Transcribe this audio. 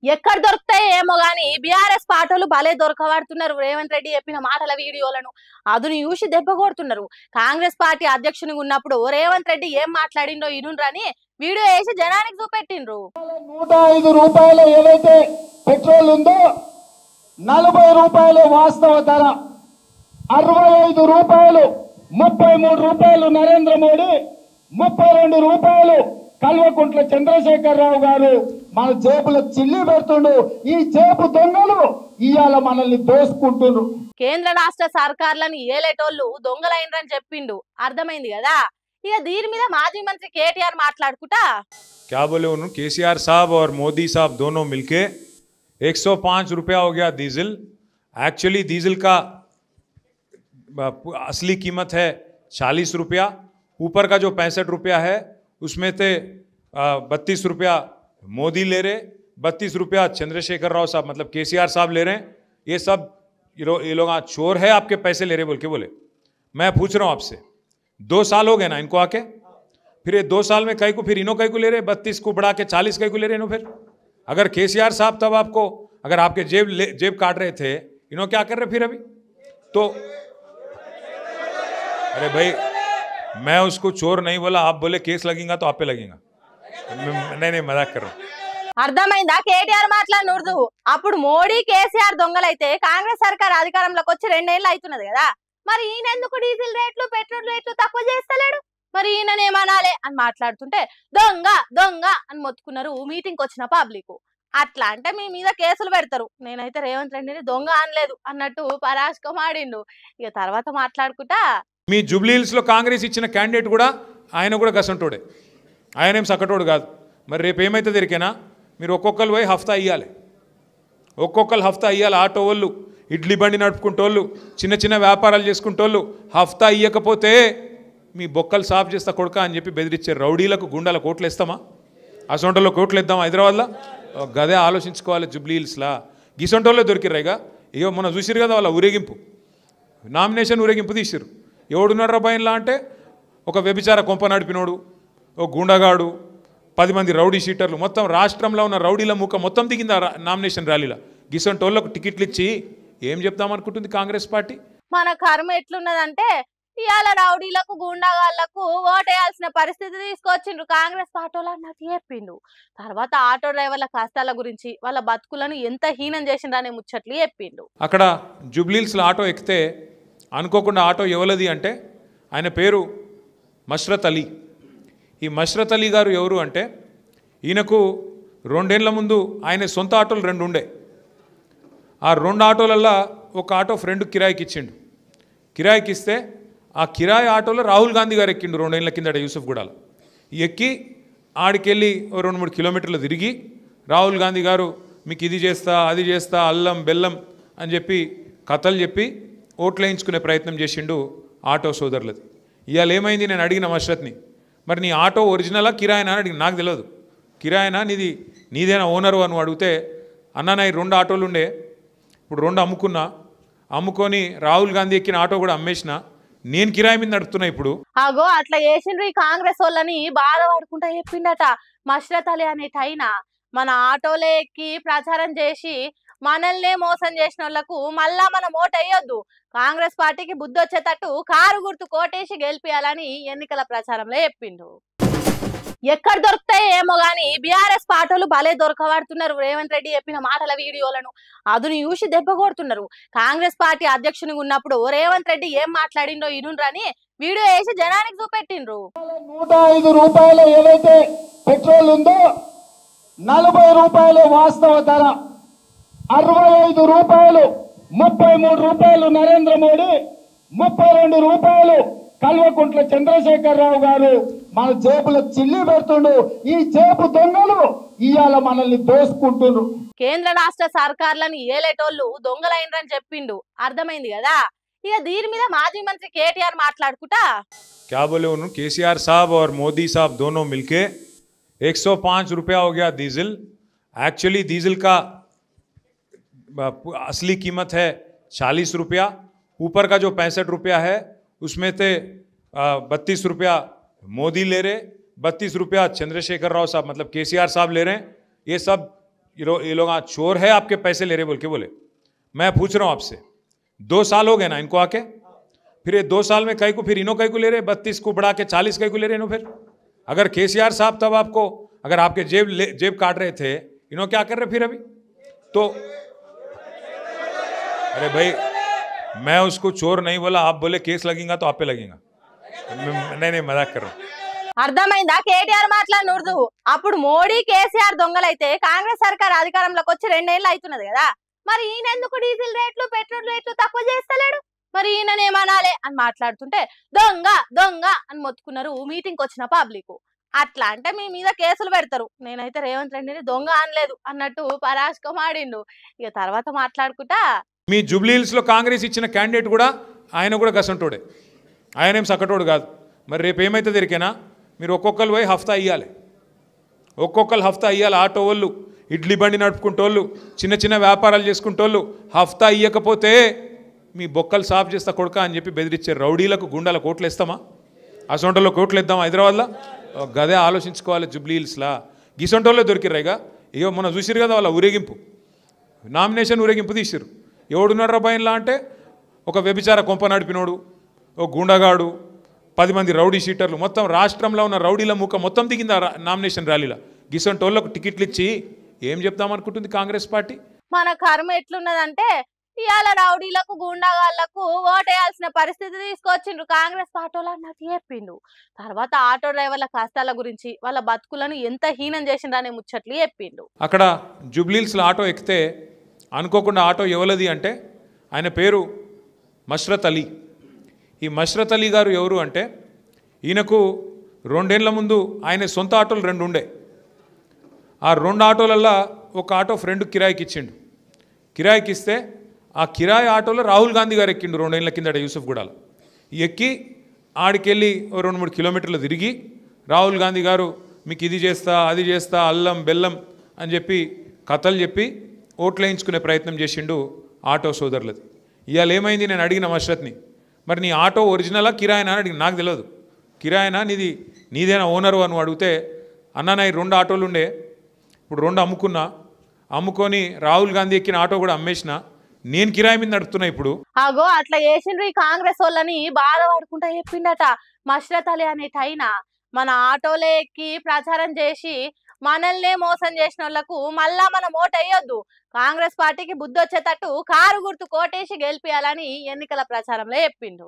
ఎక్కడ దొరుకుతాయి ఏమో గానీ బీఆర్ఎస్ పాటలు భలే దొరకబడుతున్నారు. రేవంత్ రెడ్డి చెప్పిన మాటల వీడియోలను అదును చూసి దెబ్బ కొడుతున్నారు. కాంగ్రెస్ పార్టీ అధ్యక్షునిగా ఉన్నప్పుడు రేవంత్ రెడ్డి ఏం మాట్లాడిండో ఇనుండ్రని వీడియో వేసి జనానికి చూపెట్టిండ్రు. 105 రూపాయలు ఏదైతే పెట్రోల్ ఉందో 40 రూపాయలు వాస్తవ ధర, 65 రూపాయలు, 33 రూపాయలు నరేంద్ర మోడీ, 32 రూపాయలు కల్వకుంట్ల చంద్రశేఖరరావు గారు మన జేబులో చిల్లి పెడుతుండు. ఈ జేబు దొంగలు ఇవాళ మనల్ని దోసుకుంటున్నారు. కేంద్ర రాష్ట్ర సర్కార్లను ఏలేటోళ్ళు దొంగలైనరని చెప్పిండు, అర్థమైంది కదా. ఇక దీని మీద మాజీ మంత్రి కేటీఆర్ మాట్లాడుకుంటా क्या बोले उन्होंने केसीआर साहब और मोदी साहब दोनों मिलके 105 रुपया हो गया डीजल। एक्चुअली डीजल का असली कीमत है 40 रुपया, ऊपर का जो 65 रुपया है उसमें से 32 रुपया मोदी ले रहे, 32 रुपया चंद्रशेखर राव साहब मतलब केसीआर साहब ले रहे हैं। ये सब ये लोग चोर है, आपके पैसे ले रहे बोल के बोले। मैं पूछ रहा हूँ आपसे, 2 साल हो गए ना इनको आके, फिर ये 2 साल में कई को फिर इन्हों कई को ले रहे, 32 को बढ़ा के 40 कई को ले रहे इन्हों। फिर अगर केसीआर साहब तब आपको अगर आपके जेब काट रहे थे, इन्हों क्या कर रहे फिर अभी तो? अरे भाई मैं उसको चोर नहीं बोला, आप बोले केस लगेगा तो आप पे लगेगा। नहीं मजाक कर रहा हूँ। అర్థమైందా కేటీఆర్ మాట్లాడినూర్దు. అప్పుడు మోడీ కేసీఆర్ దొంగలైతే కాంగ్రెస్ సర్కార్ అధికారంలోకి వచ్చి 2 ఏళ్ళు అవుతున్నది కదా. మరి ఈయన ఎందుకు డీజిల్ రేట్లు పెట్రోల్ రేట్లు తక్కువ చేస్తలేడు? మరి ఈయననేమనాలే అని మాట్లాడుతుంటే దొంగ దొంగ అని మొత్తుకున్నారు మీటింగ్ వచ్చిన పబ్లిక్. అట్లా అంటే మీ మీద కేసులు పెడతారు. నేనైతే రేవంత్ రెడ్డిని దొంగ అనలేదు అన్నట్టు పరాశకం ఆడిండు. ఇక తర్వాత మాట్లాడుకుంటా మీ జూబ్లీహిల్స్ లో కాంగ్రెస్ ఇచ్చిన క్యాండిడేట్ కూడా ఆయన కూడా గసంటోడే, ఆయన ఏం సకటోడు కాదు. మరి రేపు ఏమైతే దొరికేనా మీరు ఒక్కొక్కరు పోయి హఫ్తా ఇవ్వాలి, ఒక్కొక్కరు హఫ్తా ఇవ్వాలి. ఆటో వాళ్ళు, ఇడ్లీ బండి నడుపుకుంటోళ్ళు, చిన్న చిన్న వ్యాపారాలు చేసుకుంటోళ్ళు హఫ్తా ఇవ్వకపోతే మీ బొక్కలు సాఫ్ చేస్తా కొడుక అని చెప్పి బెదిరించారు. రౌడీలకు గుండాలకు ఓట్లు వేస్తామా? అసొంటోళ్ళకి ఓట్లు వేద్దామా హైదరాబాద్లో? గదే ఆలోచించుకోవాలి. జూబ్లీహిల్స్లా గిసొంటోళ్ళే దొరికిర్రాయిగా. ఇగో మొన్న చూసిరు కదా వాళ్ళ ఊరేగింపు, నామినేషన్ ఊరేగింపు తీసిరు. ఎవడున్నాడు రాబాయిన్లా అంటే ఒక వ్యభిచార కొంప నడిపినోడు, ఒక గుండగాడు, 10 మంది రౌడీ షీటర్లు, మొత్తం రాష్ట్రంలో ఉన్న రౌడీల ముఖ మొత్తం దిగింది నామినేషన్ ర్యాలీలో. గిసొంటోళ్ళకు టికెట్లు ఇచ్చి ఏం చెప్తామనుకుంటుంది కాంగ్రెస్ పార్టీ? మన కర్మ ఎట్లున్నదంటే ఇవాళ రౌడీలకు గుండాగాళ్లకు ఓటేయాల్సిన పరిస్థితి తీసుకొచ్చిండ్రు కాంగ్రెస్ పార్టీలో అన్నట్టు చెప్పిండు. తర్వాత ఆటో డ్రైవర్ల కష్టాల గురించి వాళ్ళ బతుకులను ఎంత హీనం చేసిండ్రనే ముచ్చట్లు చెప్పిండు. అక్కడ జూబ్లీహిల్స్లో ఆటో ఎక్కితే అనుకోకుండా ఆటో ఎవలది అంటే ఆయన పేరు మష్రత్ అలీ. ఈ మష్రత్ అలీ గారు ఎవరు అంటే ఈయనకు 2 ఏళ్ల ముందు ఆయన సొంత ఆటోలు 2 ఉండే. ఆ 2 ఆటోలల్లో ఒక ఆటో ఫ్రెండ్ కిరాయికి ఇచ్చిండు. కిరాయికి ఇస్తే ఆ కిరాయి ఆటోలో రాహుల్ గాంధీ గారు ఎక్కిండు 2 ఏళ్ల కిందట యూసుఫ్గూడలో. ఎక్కి ఆడికెళ్ళి 2-3 కిలోమీటర్లు తిరిగి రాహుల్ గాంధీ గారు మీకు ఇది చేస్తా అది చేస్తా అల్లం బెల్లం అని చెప్పి కథలు చెప్పి ఓట్లు వేయించుకునే ప్రయత్నం చేసిండు ఆటో సోదరులది. ఇవాళ ఏమైంది, నేను అడిగిన మష్రత్ని, మరి నీ ఆటో ఒరిజినలా కిరాయినా అని అడిగిన. నాకు తెలియదు కిరాయినా నీదేనా ఓనరు అని అడిగితే, అన్న నా 2 ఆటోలు ఉండే, ఇప్పుడు 2 అమ్ముకున్నా, అమ్ముకొని రాహుల్ గాంధీ ఎక్కిన ఆటో కూడా అమ్మేసిన, నేను కిరాయి మీద నడుపుతున్నా ఇప్పుడు. అగో అట్లా చేసిండ్రు ఈ కాంగ్రెస్ వాళ్ళని బాధపడుకుంటా చెప్పిండట మష్రత్ అలీ అనేటైనా. మన ఆటోలో ఎక్కి ప్రచారం చేసి మనల్నే మోసం చేసిన వాళ్ళకు మళ్ళా మనం ఓటేయొద్దు, కాంగ్రెస్ పార్టీకి బుద్ధి వచ్చేటట్టు కారు గుర్తు కోటేసి గెలిపియాలని ఎన్నికల ప్రచారంలో చెప్పిండు. ఎక్కడ దొరుకుతాయి ఏమో గానీ బీఆర్ఎస్ పాటలు భలే దొరకబడుతున్నారు. రేవంత్ రెడ్డి చెప్పిన మాటల వీడియోలను అదును చూసి దెబ్బ కొడుతున్నారు. కాంగ్రెస్ పార్టీ అధ్యక్షునిగా ఉన్నప్పుడు రేవంత్ రెడ్డి ఏం మాట్లాడిండో ఇనుండ్రని వీడియో వేసి జనానికి చూపెట్టిండ్రు. 105 రూపాయలు ఏదైతే పెట్రోల్ ఉందో 40 రూపాయలు వాస్తవ ధర, 65 రూపాయలు, 33 రూపాయలు నరేంద్ర మోడీ, 32 రూపాయలు కల్వకుంట్ల చంద్రశేఖరరావు గారు మన జేబులో చిల్లి పెడుతుండు. ఈ జేబు దొంగలు ఇవాళ మనల్ని దోసుకుంటున్నారు. కేంద్ర రాష్ట్ర సర్కార్లను ఏలేటోళ్ళు దొంగలైనరని చెప్పిండు, అర్థమైంది కదా. ఇక దీని మీద మాజీ మంత్రి కేటీఆర్ మాట్లాడుకుంటా क्या बोले उन्होंने केसीआर साहब और मोदी साहब दोनों मिलके 105 रुपया हो गया डीजल। एक्चुअली डीजल का असली कीमत है 40 रुपया, ऊपर का जो 65 रुपया है उसमें से 32 रुपया मोदी ले रहे, 32 रुपया चंद्रशेखर राव साहब मतलब केसीआर साहब ले रहे हैं। ये सब ये लोग चोर है आपके पैसे ले रहे बोल के बोले। मैं पूछ रहा हूँ आपसे, 2 साल हो गए ना इनको आके, फिर ये 2 साल में कई को फिर इनो कई को ले रहे, 32 को बढ़ा के 40 कई को ले रहे इनो। फिर अगर केसीआर साहब तब आपको अगर आपके जेब काट रहे थे, इनो क्या कर रहे फिर अभी तो? अरे भाई मैं उसको चोर नहीं बोला, आप बोले केस लगेगा तो आप पे लगेगा। नहीं मजाक कर रहा हूँ। అర్థమైందా? కేటీఆర్ మాట్లాడినూడదు. అప్పుడు మోడీ కేసీఆర్ దొంగలైతే కాంగ్రెస్ సర్కార్ అధికారంలోకి వచ్చి 2 ఏళ్ళు అవుతున్నది కదా, మరి ఈయన ఎందుకు డీజిల్ రేట్లు పెట్రోల్ రేట్లు తక్కువ చేస్తలేడు? మరి ఈయననేమనాలే అని మాట్లాడుతుంటే దొంగ దొంగ అని మొత్తుకున్నారు మీటింగ్ వచ్చిన పబ్లిక్. అట్లా అంటే మీ మీద కేసులు పెడతారు. నేనైతే రేవంత్ రెడ్డిని దొంగ అనలేదు అన్నట్టు పరాశకం ఆడిండు. ఇక తర్వాత మాట్లాడుకుంటా మీ జూబ్లీహిల్స్ లో కాంగ్రెస్ ఇచ్చిన క్యాండిడేట్ కూడా ఆయన కూడా గసంటోడే, ఆయన ఏం సకటోడు కాదు. మరి రేపు ఏమైతే దొరికేనా మీరు ఒక్కొక్కరు పోయి హఫ్తా ఇవ్వాలి, ఒక్కొక్కరు హఫ్తా ఇవ్వాలి. ఆటో వాళ్ళు, ఇడ్లీ బండి నడుపుకుంటోళ్ళు, చిన్న చిన్న వ్యాపారాలు చేసుకుంటోళ్ళు హఫ్తా ఇవ్వకపోతే మీ బొక్కలు సాఫ్ చేస్తా కొడుక అని చెప్పి బెదిరించారు. రౌడీలకు గుండాలకు ఓట్లు వేస్తామా? అసొంటోళ్ళకి ఓట్లు వేద్దాం హైదరాబాద్లో? గదే ఆలోచించుకోవాలి. జూబ్లీహిల్స్లా గిసొంటోళ్ళే దొరికిర్రాయిగా. ఇక మొన్న చూసిరు కదా వాళ్ళ ఊరేగింపు, నామినేషన్ ఊరేగింపు తీసిరు. ఎవడున్నాడు రాబాయిన్లా అంటే ఒక వ్యభిచార కొంప నడిపినోడు, ఒక గుండగాడు, 10 మంది రౌడీ షీటర్లు, మొత్తం రాష్ట్రంలో ఉన్న రౌడీల ముఖ మొత్తం దిగింది నామినేషన్ ర్యాలీలో. గిసొంటోళ్ళకు టికెట్లు ఇచ్చి ఏం చెప్తామనుకుంటుంది కాంగ్రెస్ పార్టీ? మన కర్మ ఎట్లున్నదంటే ఇవాళ రౌడీలకు గుండాగాళ్లకు ఓటేయాల్సిన పరిస్థితి తీసుకొచ్చిండ్రు కాంగ్రెస్ పార్టీలో అన్నట్టు చెప్పిండు. తర్వాత ఆటో డ్రైవర్ల కష్టాల గురించి, వాళ్ళ బతుకులను ఎంత హీనం చేసిండ్రనే ముచ్చట్లు చెప్పిండు. అక్కడ జూబ్లీహిల్స్లో ఆటో ఎక్కితే అనుకోకుండా ఆటో ఎవలది అంటే ఆయన పేరు మష్రత్ అలీ. ఈ మష్రత్ అలీ గారు ఎవరు అంటే ఈయనకు 2 ఏళ్ల ముందు ఆయన సొంత ఆటోలు 2 ఉండే. ఆ 2 ఆటోలల్లో ఒక ఆటో ఫ్రెండ్ కిరాయికి ఇచ్చిండు. కిరాయికి ఇస్తే ఆ కిరాయి ఆటోలో రాహుల్ గాంధీ గారు ఎక్కిండు 2 ఏళ్ల కిందట యూసుఫ్గూడలో. ఎక్కి ఆడికెళ్ళి 2-3 కిలోమీటర్లు తిరిగి రాహుల్ గాంధీ గారు మీకు ఇది చేస్తా అది చేస్తా అల్లం బెల్లం అని చెప్పి కథలు చెప్పి ఓట్లు వేయించుకునే ప్రయత్నం చేసిండు ఆటో సోదరులది. ఇవాళ ఏమైంది, నేను అడిగిన మష్రత్ని, మరి నీ ఆటో ఒరిజినలా కిరాయినా అని అడిగిన. నాకు తెలియదు కిరాయినా నీదేనా ఓనరు అని అడిగితే, అన్న నా 2 ఆటోలు ఉండే, ఇప్పుడు 2 అమ్ముకొని రాహుల్ గాంధీ ఎక్కిన ఆటో కూడా అమ్మేసిన, నేను కిరాయి మీద నడుపుతున్నా ఇప్పుడు. అగో అట్లా చేసిండ్రు ఈ కాంగ్రెస్ వాళ్ళని బాధపడుకుంటా చెప్పిండట మష్రత్ అలీ అనేటైనా. మన ఆటోలే ఎక్కి ప్రచారం చేసి మనల్నే మోసం చేసిన వాళ్ళకు మళ్ళా మనం ఓటేయొద్దు, కాంగ్రెస్ పార్టీకి బుద్ధి వచ్చేటట్టు కారు గుర్తు కోటేసి గెలిపియాలని ఎన్నికల ప్రచారంలో చెప్పిండు.